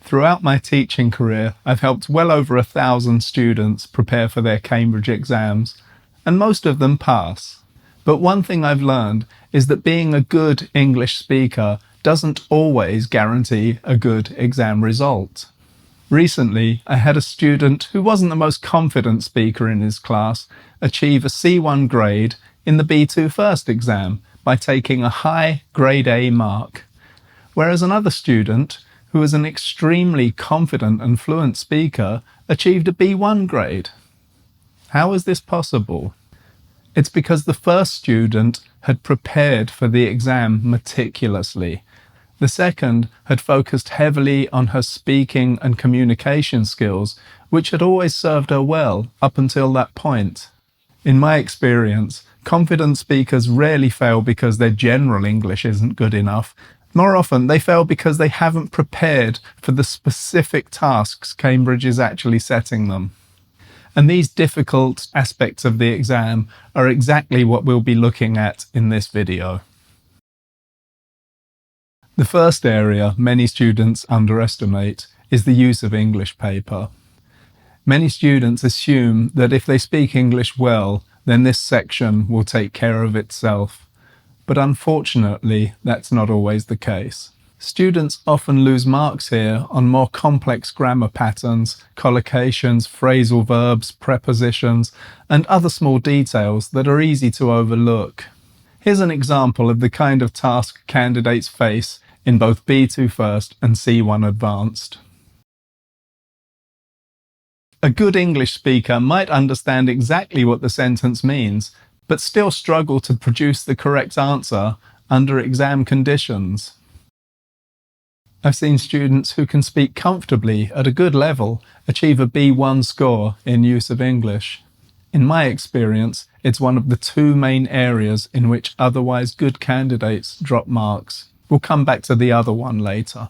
Throughout my teaching career, I've helped well over 1,000 students prepare for their Cambridge exams, and most of them pass. But one thing I've learned is that being a good English speaker doesn't always guarantee a good exam result. Recently, I had a student who wasn't the most confident speaker in his class achieve a C1 grade in the B2 first exam by taking a high grade A mark, whereas another student, who was an extremely confident and fluent speaker, achieved a B1 grade. How is this possible? It's because the first student had prepared for the exam meticulously. The second had focused heavily on her speaking and communication skills, which had always served her well up until that point. In my experience, confident speakers rarely fail because their general English isn't good enough. More often, they fail because they haven't prepared for the specific tasks Cambridge is actually setting them. And these difficult aspects of the exam are exactly what we'll be looking at in this video. The first area many students underestimate is the use of English paper. Many students assume that if they speak English well, then this section will take care of itself. But unfortunately, that's not always the case. Students often lose marks here on more complex grammar patterns, collocations, phrasal verbs, prepositions, and other small details that are easy to overlook. Here's an example of the kind of task candidates face in both B2 First and C1 Advanced. A good English speaker might understand exactly what the sentence means, but still struggle to produce the correct answer under exam conditions. I've seen students who can speak comfortably at a good level achieve a B1 score in use of English. In my experience, it's one of the two main areas in which otherwise good candidates drop marks. We'll come back to the other one later.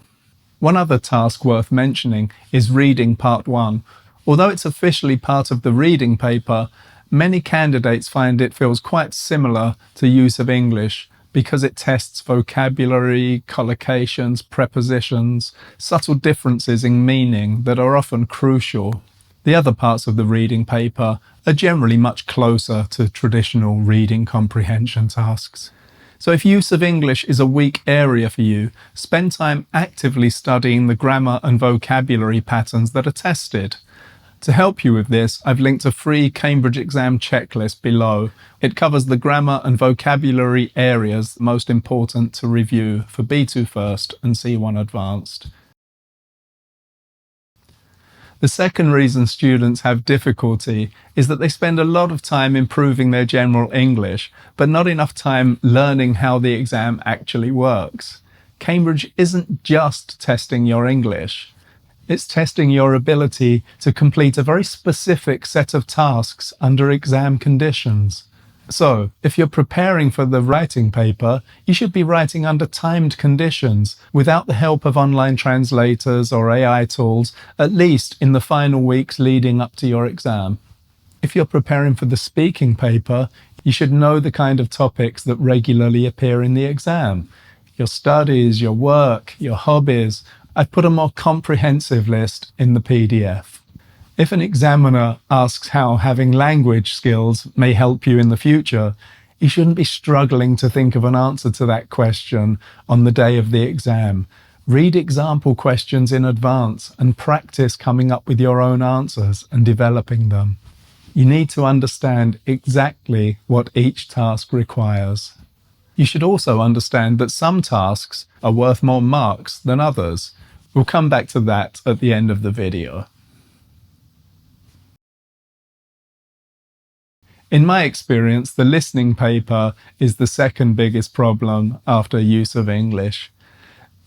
One other task worth mentioning is reading part 1. Although it's officially part of the reading paper, many candidates find it feels quite similar to use of English because it tests vocabulary, collocations, prepositions, subtle differences in meaning that are often crucial. The other parts of the reading paper are generally much closer to traditional reading comprehension tasks. So if use of English is a weak area for you, spend time actively studying the grammar and vocabulary patterns that are tested. To help you with this, I've linked a free Cambridge exam checklist below. It covers the grammar and vocabulary areas most important to review for B2 First and C1 Advanced. The second reason students have difficulty is that they spend a lot of time improving their general English, but not enough time learning how the exam actually works. Cambridge isn't just testing your English. It's testing your ability to complete a very specific set of tasks under exam conditions. So, if you're preparing for the writing paper, you should be writing under timed conditions without the help of online translators or AI tools, at least in the final weeks leading up to your exam. If you're preparing for the speaking paper, you should know the kind of topics that regularly appear in the exam. Your studies, your work, your hobbies. I've put a more comprehensive list in the PDF. If an examiner asks how having language skills may help you in the future, you shouldn't be struggling to think of an answer to that question on the day of the exam. Read example questions in advance and practice coming up with your own answers and developing them. You need to understand exactly what each task requires. You should also understand that some tasks are worth more marks than others. We'll come back to that at the end of the video. In my experience, the listening paper is the second biggest problem after use of English.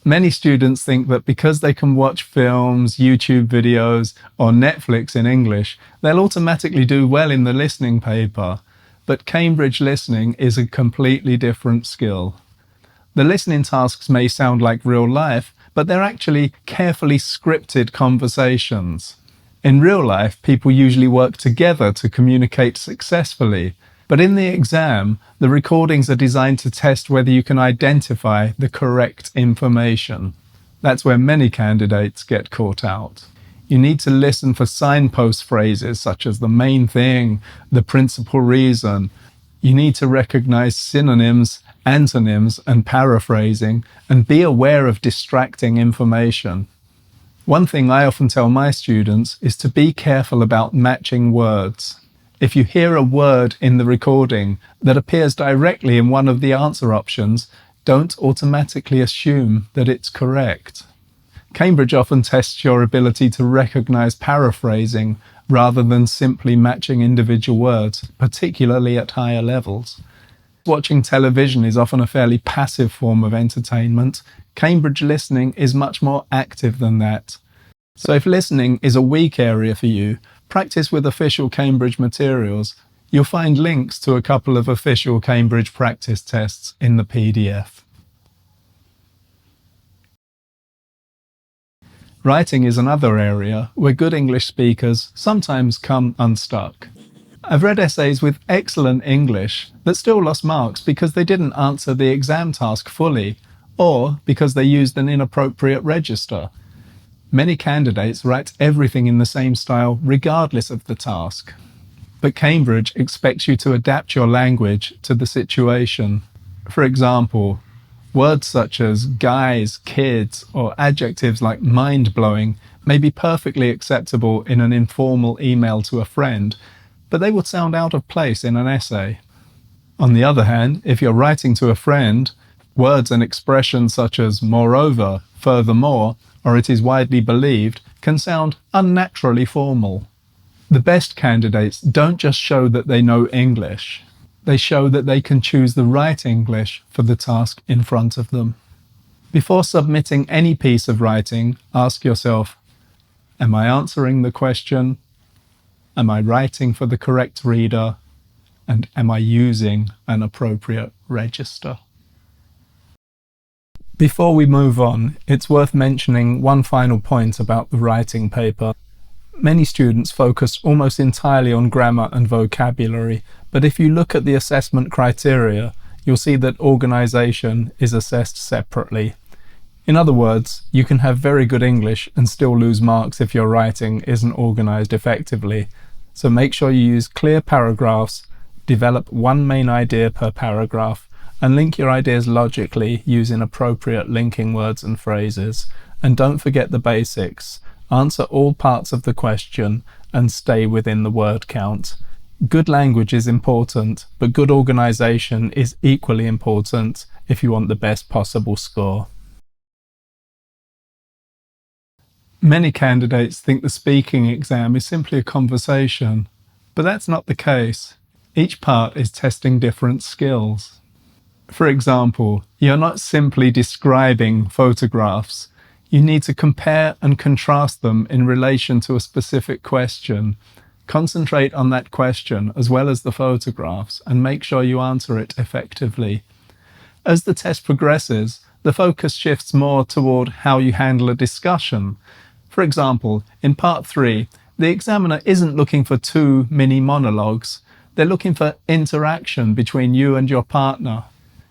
Many students think that because they can watch films, YouTube videos, or Netflix in English, they'll automatically do well in the listening paper. But Cambridge listening is a completely different skill. The listening tasks may sound like real life, but they're actually carefully scripted conversations. In real life, people usually work together to communicate successfully. But in the exam, the recordings are designed to test whether you can identify the correct information. That's where many candidates get caught out. You need to listen for signpost phrases such as the main thing, the principal reason. You need to recognize synonyms, antonyms, and paraphrasing, and be aware of distracting information. One thing I often tell my students is to be careful about matching words. If you hear a word in the recording that appears directly in one of the answer options, don't automatically assume that it's correct. Cambridge often tests your ability to recognize paraphrasing rather than simply matching individual words, particularly at higher levels. Watching television is often a fairly passive form of entertainment. Cambridge listening is much more active than that. So if listening is a weak area for you, practice with official Cambridge materials. You'll find links to a couple of official Cambridge practice tests in the PDF. Writing is another area where good English speakers sometimes come unstuck. I've read essays with excellent English that still lost marks because they didn't answer the exam task fully, or because they used an inappropriate register. Many candidates write everything in the same style regardless of the task. But Cambridge expects you to adapt your language to the situation. For example, words such as guys, kids, or adjectives like mind-blowing may be perfectly acceptable in an informal email to a friend, but they would sound out of place in an essay. On the other hand, if you're writing to a friend, words and expressions such as moreover, furthermore, or it is widely believed can sound unnaturally formal. The best candidates don't just show that they know English. They show that they can choose the right English for the task in front of them. Before submitting any piece of writing, ask yourself, am I answering the question? Am I writing for the correct reader? And am I using an appropriate register? Before we move on, it's worth mentioning one final point about the writing paper. Many students focus almost entirely on grammar and vocabulary, but if you look at the assessment criteria, you'll see that organisation is assessed separately. In other words, you can have very good English and still lose marks if your writing isn't organised effectively. So make sure you use clear paragraphs, develop one main idea per paragraph, and link your ideas logically using appropriate linking words and phrases. And don't forget the basics. Answer all parts of the question and stay within the word count. Good language is important, but good organisation is equally important if you want the best possible score. Many candidates think the speaking exam is simply a conversation, but that's not the case. Each part is testing different skills. For example, you're not simply describing photographs. You need to compare and contrast them in relation to a specific question. Concentrate on that question as well as the photographs and make sure you answer it effectively. As the test progresses, the focus shifts more toward how you handle a discussion. For example, in part 3, the examiner isn't looking for 2 mini monologues. They're looking for interaction between you and your partner.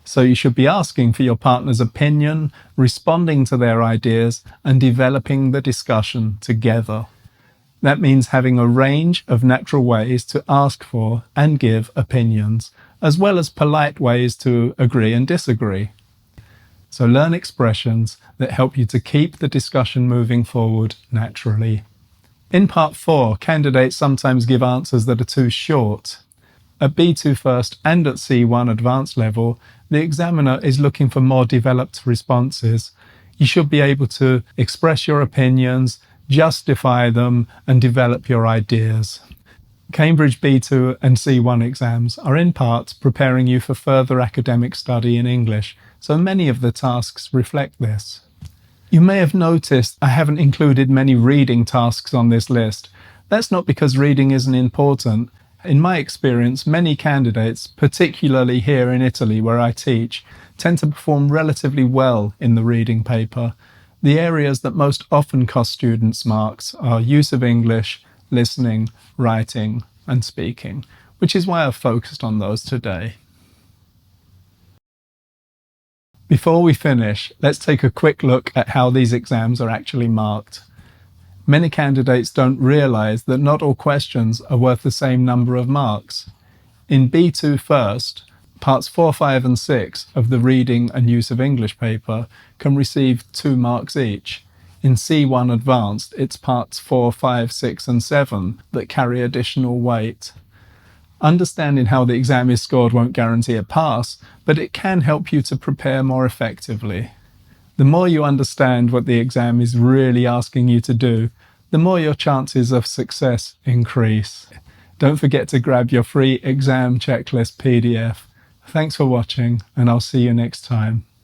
So you should be asking for your partner's opinion, responding to their ideas, and developing the discussion together. That means having a range of natural ways to ask for and give opinions, as well as polite ways to agree and disagree. So learn expressions that help you to keep the discussion moving forward naturally. In part 4, candidates sometimes give answers that are too short. At B2 First and at C1 Advanced level, the examiner is looking for more developed responses. You should be able to express your opinions, justify them, and develop your ideas. Cambridge B2 and C1 exams are in part preparing you for further academic study in English, so many of the tasks reflect this. You may have noticed I haven't included many reading tasks on this list. That's not because reading isn't important. In my experience, many candidates, particularly here in Italy where I teach, tend to perform relatively well in the reading paper. The areas that most often cost students marks are use of English, listening, writing, and speaking, which is why I've focused on those today. Before we finish, let's take a quick look at how these exams are actually marked. Many candidates don't realise that not all questions are worth the same number of marks. In B2 First, parts 4, 5 and 6 of the Reading and Use of English paper can receive 2 marks each. In C1 Advanced, it's parts 4, 5, 6 and 7 that carry additional weight. Understanding how the exam is scored won't guarantee a pass, but it can help you to prepare more effectively. The more you understand what the exam is really asking you to do, the more your chances of success increase. Don't forget to grab your free exam checklist PDF. Thanks for watching, and I'll see you next time.